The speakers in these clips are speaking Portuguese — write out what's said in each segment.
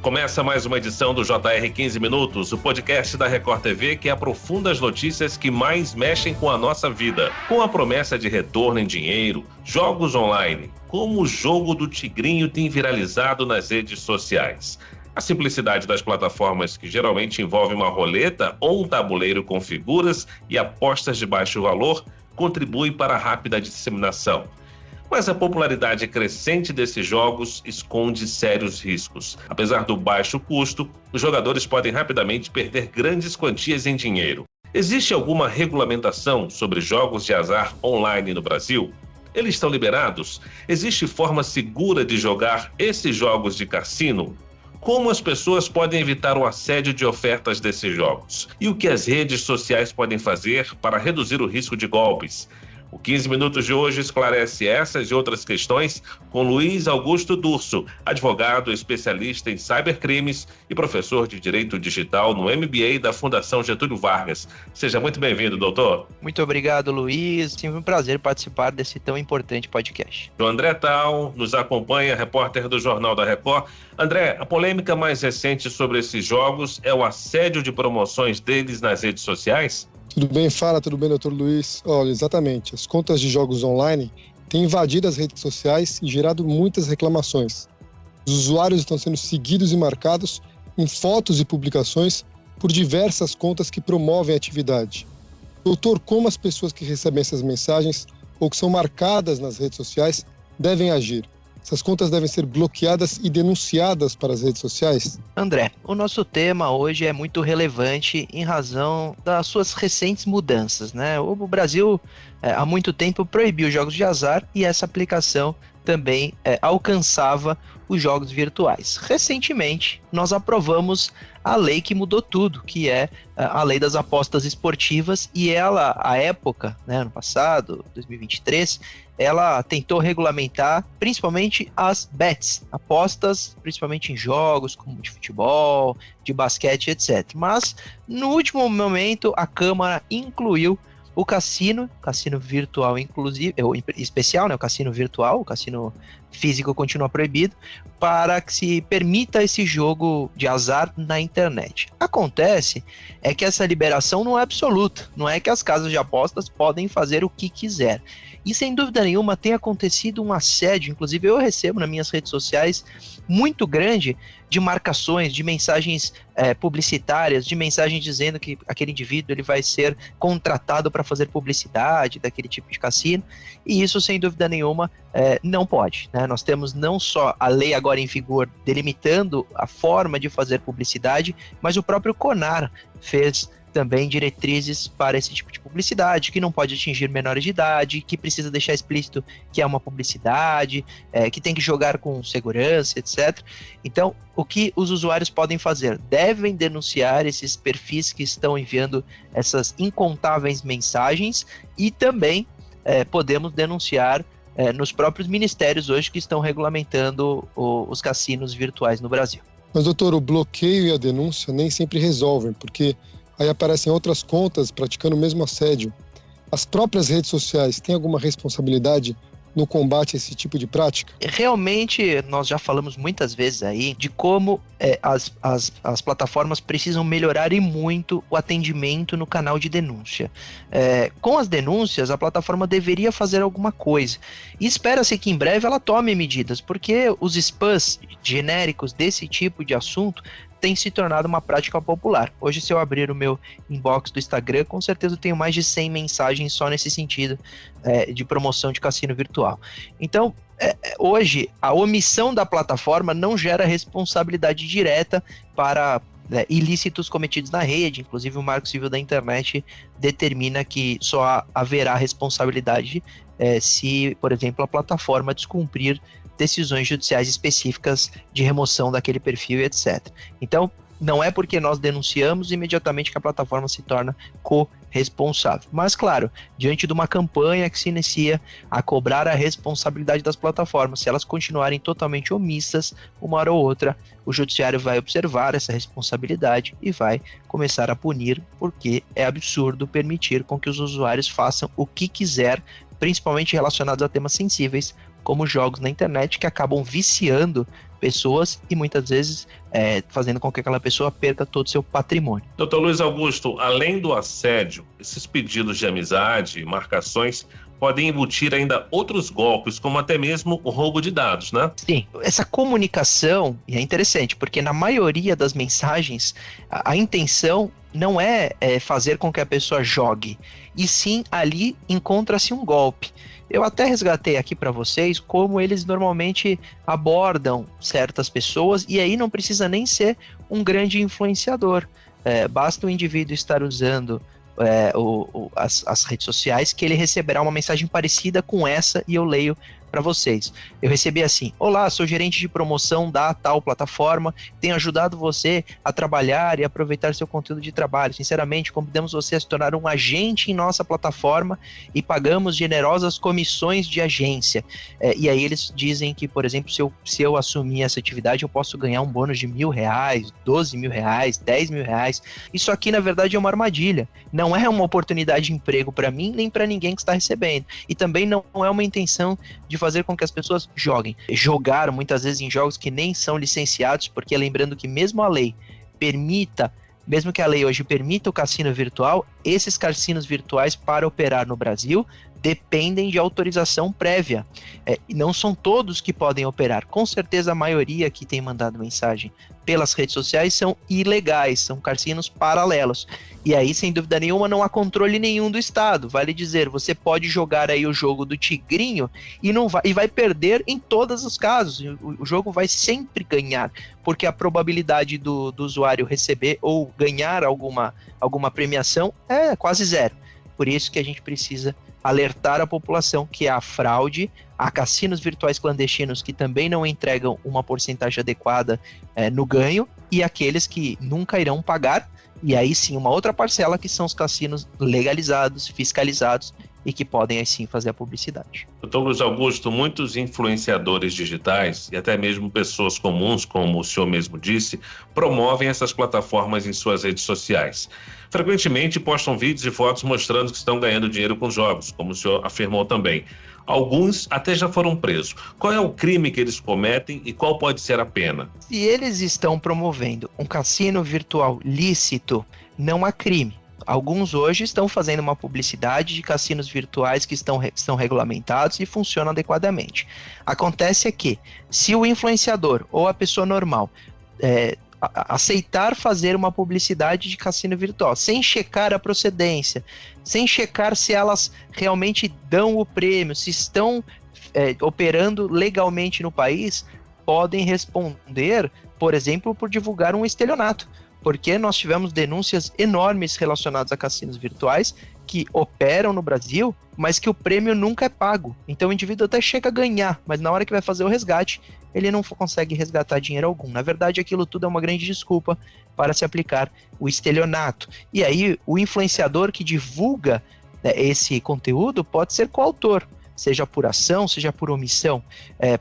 Começa mais uma edição do JR 15 Minutos, o podcast da Record TV que aprofunda as notícias que mais mexem com a nossa vida. Com a promessa de retorno em dinheiro, jogos online, como o jogo do Tigrinho tem viralizado nas redes sociais. A simplicidade das plataformas, que geralmente envolve uma roleta ou um tabuleiro com figuras e apostas de baixo valor, contribui para a rápida disseminação. Mas a popularidade crescente desses jogos esconde sérios riscos. Apesar do baixo custo, os jogadores podem rapidamente perder grandes quantias em dinheiro. Existe alguma regulamentação sobre jogos de azar online no Brasil? Eles estão liberados? Existe forma segura de jogar esses jogos de cassino? Como as pessoas podem evitar o assédio de ofertas desses jogos? E o que as redes sociais podem fazer para reduzir o risco de golpes? O 15 Minutos de hoje esclarece essas e outras questões com Luiz Augusto Durso, advogado, especialista em cybercrimes e professor de Direito Digital no MBA da Fundação Getúlio Vargas. Seja muito bem-vindo, doutor. Muito obrigado, Luiz. Sempre um prazer participar desse tão importante podcast. O André Tal nos acompanha, repórter do Jornal da Record. André, a polêmica mais recente sobre esses jogos é o assédio de promoções deles nas redes sociais? Tudo bem, tudo bem, doutor Luiz? Olha, exatamente, as contas de jogos online têm invadido as redes sociais e gerado muitas reclamações. Os usuários estão sendo seguidos e marcados em fotos e publicações por diversas contas que promovem a atividade. Doutor, como as pessoas que recebem essas mensagens ou que são marcadas nas redes sociais devem agir? Essas contas devem ser bloqueadas e denunciadas para as redes sociais? André, o nosso tema hoje é muito relevante em razão das suas recentes mudanças, né? O Brasil, há muito tempo, proibiu jogos de azar e essa aplicação também alcançava os jogos virtuais. Recentemente, nós aprovamos a lei que mudou tudo, que é a lei das apostas esportivas, e ela, à época, né, ano passado, 2023, ela tentou regulamentar principalmente as bets, apostas principalmente em jogos como de futebol, de basquete, etc. Mas, no último momento, a Câmara incluiu o cassino virtual inclusive, especial, né, o cassino virtual, o cassino físico continua proibido, para que se permita esse jogo de azar na internet. Acontece é que essa liberação não é absoluta, não é que as casas de apostas podem fazer o que quiser. E sem dúvida nenhuma tem acontecido um assédio, inclusive eu recebo nas minhas redes sociais, muito grande de marcações, de mensagens publicitárias, de mensagens dizendo que aquele indivíduo ele vai ser contratado para fazer publicidade daquele tipo de cassino, e isso sem dúvida nenhuma não pode, né? Nós temos não só a lei agora em vigor delimitando a forma de fazer publicidade, mas o próprio CONAR fez também diretrizes para esse tipo de publicidade, que não pode atingir menores de idade, que precisa deixar explícito que é uma publicidade, que tem que jogar com segurança, etc. Então, o que os usuários podem fazer? Devem denunciar esses perfis que estão enviando essas incontáveis mensagens e também podemos denunciar nos próprios ministérios hoje que estão regulamentando os cassinos virtuais no Brasil. Mas, doutor, o bloqueio e a denúncia nem sempre resolvem, porque aí aparecem outras contas praticando o mesmo assédio. As próprias redes sociais têm alguma responsabilidade no combate a esse tipo de prática? Realmente, nós já falamos muitas vezes aí de como as plataformas precisam melhorar e muito o atendimento no canal de denúncia. Com as denúncias, a plataforma deveria fazer alguma coisa. E espera-se que em breve ela tome medidas, porque os spams genéricos desse tipo de assunto tem se tornado uma prática popular. Hoje, se eu abrir o meu inbox do Instagram, com certeza eu tenho mais de 100 mensagens só nesse sentido de promoção de cassino virtual. Então, hoje, a omissão da plataforma não gera responsabilidade direta para ilícitos cometidos na rede. Inclusive, o Marco Civil da Internet determina que só haverá responsabilidade se, por exemplo, a plataforma descumprir decisões judiciais específicas de remoção daquele perfil, etc. Então, não é porque nós denunciamos imediatamente que a plataforma se torna corresponsável. Mas, claro, diante de uma campanha que se inicia a cobrar a responsabilidade das plataformas, se elas continuarem totalmente omissas, uma hora ou outra, o judiciário vai observar essa responsabilidade e vai começar a punir, porque é absurdo permitir com que os usuários façam o que quiser, principalmente relacionados a temas sensíveis, como jogos na internet, que acabam viciando pessoas e muitas vezes fazendo com que aquela pessoa perca todo o seu patrimônio. Dr. Luiz Augusto, além do assédio, esses pedidos de amizade, marcações, podem embutir ainda outros golpes, como até mesmo o roubo de dados, né? Sim, essa comunicação é interessante, porque na maioria das mensagens, a intenção não é fazer com que a pessoa jogue, e sim ali encontra-se um golpe. Eu até resgatei aqui para vocês como eles normalmente abordam certas pessoas, e aí não precisa nem ser um grande influenciador. Basta o indivíduo estar usando as redes sociais que ele receberá uma mensagem parecida com essa, e eu leio para vocês. Eu recebi assim: olá, sou gerente de promoção da tal plataforma, tenho ajudado você a trabalhar e aproveitar seu conteúdo de trabalho. Sinceramente, convidamos você a se tornar um agente em nossa plataforma e pagamos generosas comissões de agência. E aí eles dizem que, por exemplo, se eu assumir essa atividade, eu posso ganhar um bônus de R$1.000, R$12.000, R$10.000. Isso aqui, na verdade, é uma armadilha. Não é uma oportunidade de emprego para mim, nem para ninguém que está recebendo. E também não é uma intenção de fazer com que as pessoas joguem. Jogar muitas vezes em jogos que nem são licenciados, porque lembrando que mesmo que a lei hoje permita o cassino virtual, esses cassinos virtuais para operar no Brasil dependem de autorização prévia. E não são todos que podem operar. Com certeza a maioria que tem mandado mensagem pelas redes sociais são ilegais, são cassinos paralelos. E aí, sem dúvida nenhuma, não há controle nenhum do Estado. Vale dizer, você pode jogar aí o jogo do tigrinho e vai perder em todos os casos. O jogo vai sempre ganhar, porque a probabilidade do usuário receber ou ganhar alguma premiação é quase zero. Por isso que a gente precisa alertar a população que há fraude, há cassinos virtuais clandestinos que também não entregam uma porcentagem adequada no ganho, e aqueles que nunca irão pagar, e aí sim uma outra parcela que são os cassinos legalizados, fiscalizados e que podem aí sim fazer a publicidade. Doutor Luiz Augusto, muitos influenciadores digitais e até mesmo pessoas comuns, como o senhor mesmo disse, promovem essas plataformas em suas redes sociais. Frequentemente postam vídeos e fotos mostrando que estão ganhando dinheiro com jogos, como o senhor afirmou também. Alguns até já foram presos. Qual é o crime que eles cometem e qual pode ser a pena? Se eles estão promovendo um cassino virtual lícito, não há crime. Alguns hoje estão fazendo uma publicidade de cassinos virtuais que estão regulamentados e funcionam adequadamente. Acontece que, se o influenciador ou a pessoa normal aceitar fazer uma publicidade de cassino virtual, sem checar a procedência, sem checar se elas realmente dão o prêmio, se estão operando legalmente no país, podem responder, por exemplo, por divulgar um estelionato. Porque nós tivemos denúncias enormes relacionadas a cassinos virtuais que operam no Brasil, mas que o prêmio nunca é pago. Então o indivíduo até chega a ganhar, mas na hora que vai fazer o resgate, ele não consegue resgatar dinheiro algum. Na verdade, aquilo tudo é uma grande desculpa para se aplicar o estelionato. E aí, o influenciador que divulga esse conteúdo pode ser coautor, seja por ação, seja por omissão,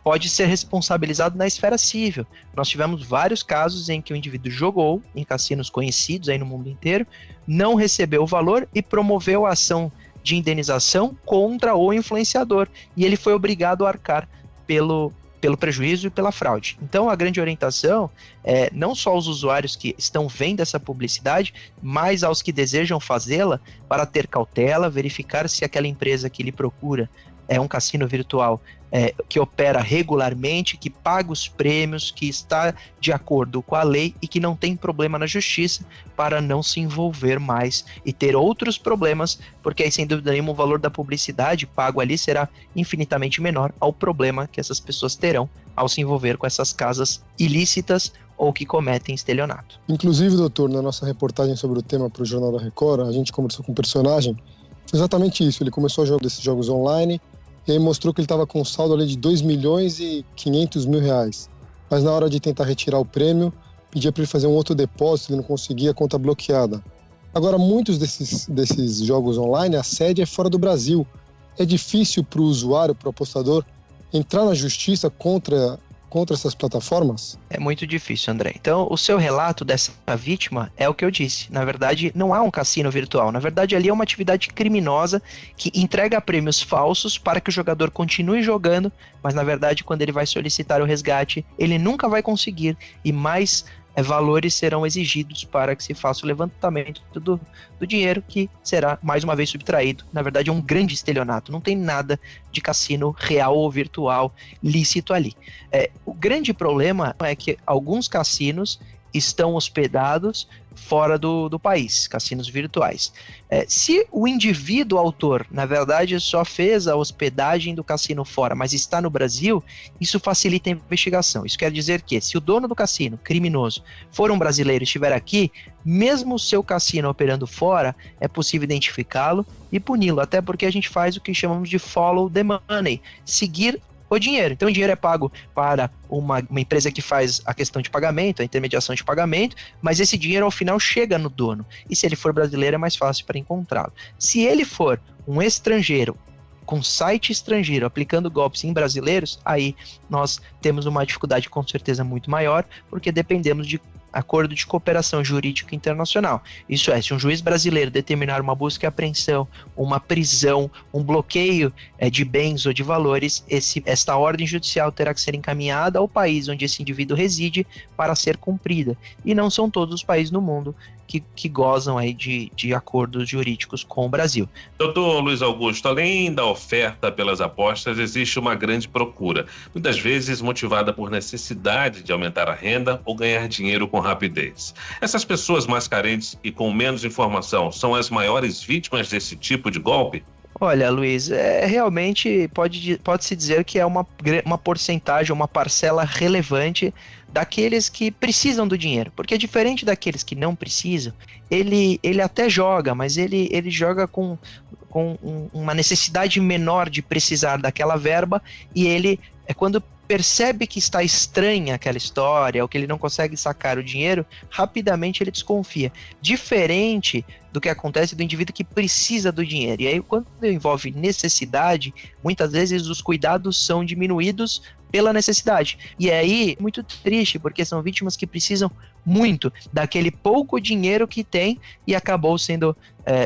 pode ser responsabilizado na esfera civil. Nós tivemos vários casos em que o indivíduo jogou em cassinos conhecidos aí no mundo inteiro, não recebeu o valor e promoveu a ação de indenização contra o influenciador, e ele foi obrigado a arcar pelo prejuízo e pela fraude. Então a grande orientação é não só aos usuários que estão vendo essa publicidade, mas aos que desejam fazê-la, para ter cautela, verificar se aquela empresa que lhe procura é um cassino virtual que opera regularmente, que paga os prêmios, que está de acordo com a lei e que não tem problema na justiça, para não se envolver mais e ter outros problemas, porque aí sem dúvida nenhuma o valor da publicidade pago ali será infinitamente menor ao problema que essas pessoas terão ao se envolver com essas casas ilícitas ou que cometem estelionato. Inclusive, doutor, na nossa reportagem sobre o tema para o Jornal da Record, a gente conversou com um personagem, foi exatamente isso. Ele começou a jogar desses jogos online e aí mostrou que ele estava com um saldo ali de R$2.500.000. Mas na hora de tentar retirar o prêmio, pedia para ele fazer um outro depósito, ele não conseguia, a conta bloqueada. Agora, muitos desses jogos online, a sede é fora do Brasil. É difícil para o usuário, para o apostador, entrar na justiça contra contra essas plataformas? É muito difícil, André. Então, o seu relato dessa vítima é o que eu disse. Na verdade, não há um cassino virtual. Na verdade, ali é uma atividade criminosa que entrega prêmios falsos para que o jogador continue jogando, mas na verdade, quando ele vai solicitar o resgate, ele nunca vai conseguir e mais valores serão exigidos para que se faça o levantamento do dinheiro que será mais uma vez subtraído. Na verdade, é um grande estelionato, não tem nada de cassino real ou virtual lícito ali. O grande problema é que alguns cassinos estão hospedados fora do país, cassinos virtuais. Se o indivíduo autor, na verdade, só fez a hospedagem do cassino fora, mas está no Brasil, isso facilita a investigação. Isso quer dizer que, se o dono do cassino, criminoso, for um brasileiro e estiver aqui, mesmo o seu cassino operando fora, é possível identificá-lo e puni-lo, até porque a gente faz o que chamamos de follow the money, seguir o dinheiro. Então o dinheiro é pago para uma empresa que faz a questão de pagamento, a intermediação de pagamento, mas esse dinheiro ao final chega no dono. E se ele for brasileiro é mais fácil para encontrá-lo. Se ele for um estrangeiro, com site estrangeiro, aplicando golpes em brasileiros, aí nós temos uma dificuldade com certeza muito maior, porque dependemos de acordo de cooperação jurídica internacional. Isso é, se um juiz brasileiro determinar uma busca e apreensão, uma prisão, um bloqueio de bens ou de valores, esta ordem judicial terá que ser encaminhada ao país onde esse indivíduo reside para ser cumprida. E não são todos os países no mundo que gozam aí de acordos jurídicos com o Brasil. Doutor Luiz Augusto, além da oferta pelas apostas, existe uma grande procura, muitas vezes motivada por necessidade de aumentar a renda ou ganhar dinheiro com rapidez. Essas pessoas mais carentes e com menos informação são as maiores vítimas desse tipo de golpe? Olha, Luiz, realmente pode-se dizer que é uma porcentagem, uma parcela relevante daqueles que precisam do dinheiro, porque diferente daqueles que não precisam, ele até joga, mas ele joga com uma necessidade menor de precisar daquela verba, e ele, quando percebe que está estranha aquela história, ou que ele não consegue sacar o dinheiro, rapidamente ele desconfia. Diferente do que acontece do indivíduo que precisa do dinheiro. E aí, quando envolve necessidade, muitas vezes os cuidados são diminuídos pela necessidade. E aí, muito triste, porque são vítimas que precisam muito daquele pouco dinheiro que tem e acabou sendo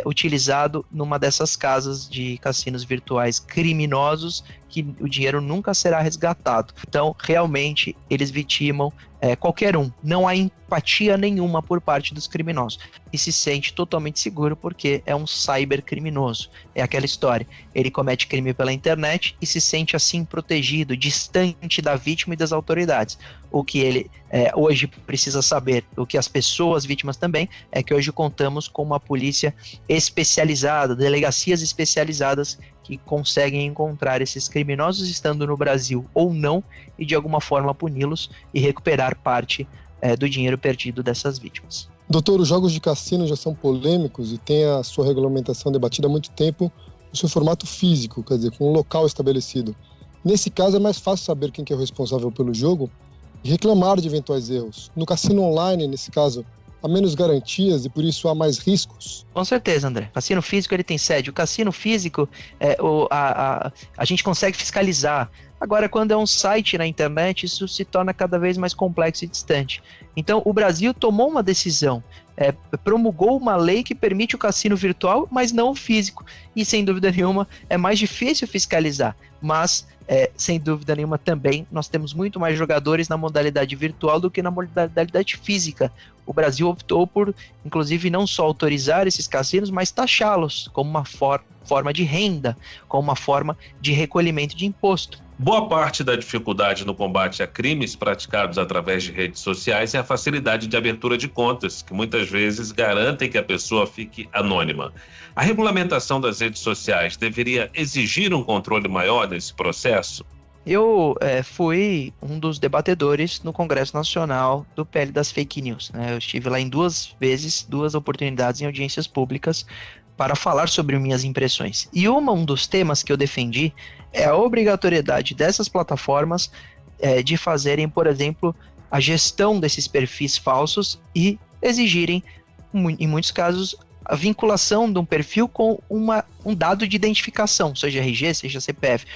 utilizado numa dessas casas de cassinos virtuais criminosos, que o dinheiro nunca será resgatado. Então, realmente, eles vitimam qualquer um. Não há empatia nenhuma por parte dos criminosos. E se sente totalmente seguro porque é um cybercriminoso. É aquela história. Ele comete crime pela internet e se sente assim protegido, distante da vítima e das autoridades. O que ele hoje precisa saber, o que as pessoas vítimas também, é que hoje contamos com uma polícia especializada, delegacias especializadas que conseguem encontrar esses criminosos estando no Brasil ou não e de alguma forma puni-los e recuperar parte do dinheiro perdido dessas vítimas. Doutor, os jogos de cassino já são polêmicos e têm a sua regulamentação debatida há muito tempo no seu formato físico, quer dizer, com um local estabelecido. Nesse caso é mais fácil saber quem que é o responsável pelo jogo e reclamar de eventuais erros. No cassino online, nesse caso, há menos garantias e por isso há mais riscos? Com certeza, André. O cassino físico ele tem sede. O cassino físico, a gente consegue fiscalizar. Agora, quando é um site na internet, isso se torna cada vez mais complexo e distante. Então, o Brasil tomou uma decisão, promulgou uma lei que permite o cassino virtual, mas não o físico. E, sem dúvida nenhuma, é mais difícil fiscalizar. Mas, sem dúvida nenhuma, também nós temos muito mais jogadores na modalidade virtual do que na modalidade física. O Brasil optou por, inclusive, não só autorizar esses cassinos, mas taxá-los como uma forma de renda, como uma forma de recolhimento de imposto. Boa parte da dificuldade no combate a crimes praticados através de redes sociais é a facilidade de abertura de contas, que muitas vezes garantem que a pessoa fique anônima. A regulamentação das redes sociais deveria exigir um controle maior desse processo? Eu fui um dos debatedores no Congresso Nacional do PL das Fake News, né? Eu estive lá em duas oportunidades em audiências públicas para falar sobre minhas impressões. E um dos temas que eu defendi é a obrigatoriedade dessas plataformas de fazerem, por exemplo, a gestão desses perfis falsos e exigirem, em muitos casos, a vinculação de um perfil com um dado de identificação, seja RG, seja CPF.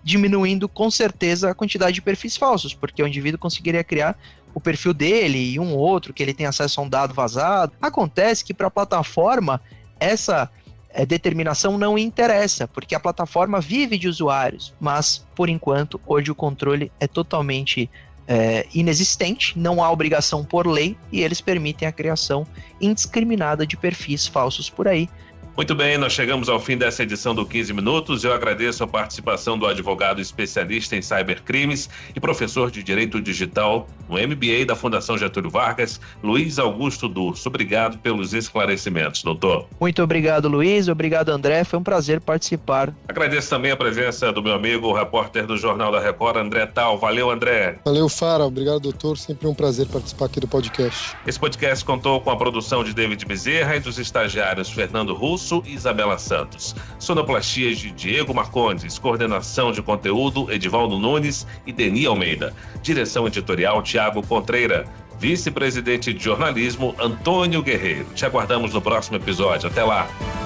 diminuindo com certeza a quantidade de perfis falsos, porque o indivíduo conseguiria criar o perfil dele e um outro que ele tem acesso a um dado vazado. Acontece que para a plataforma essa determinação não interessa, porque a plataforma vive de usuários, mas por enquanto hoje o controle é totalmente inexistente, não há obrigação por lei e eles permitem a criação indiscriminada de perfis falsos por aí. Muito bem, nós chegamos ao fim dessa edição do 15 Minutos. Eu agradeço a participação do advogado especialista em cybercrimes e professor de Direito Digital no MBA da Fundação Getúlio Vargas, Luiz Augusto Durso. Obrigado pelos esclarecimentos, doutor. Muito obrigado, Luiz. Obrigado, André. Foi um prazer participar. Agradeço também a presença do meu amigo, o repórter do Jornal da Record, André Tal. Valeu, André. Valeu, Fara. Obrigado, doutor. Sempre um prazer participar aqui do podcast. Esse podcast contou com a produção de David Bezerra e dos estagiários Fernando Russo e Isabela Santos. Sonoplastias de Diego Marcondes, coordenação de conteúdo Edivaldo Nunes e Deni Almeida. Direção editorial Tiago Contreira. Vice-presidente de jornalismo Antônio Guerreiro. Te aguardamos no próximo episódio. Até lá!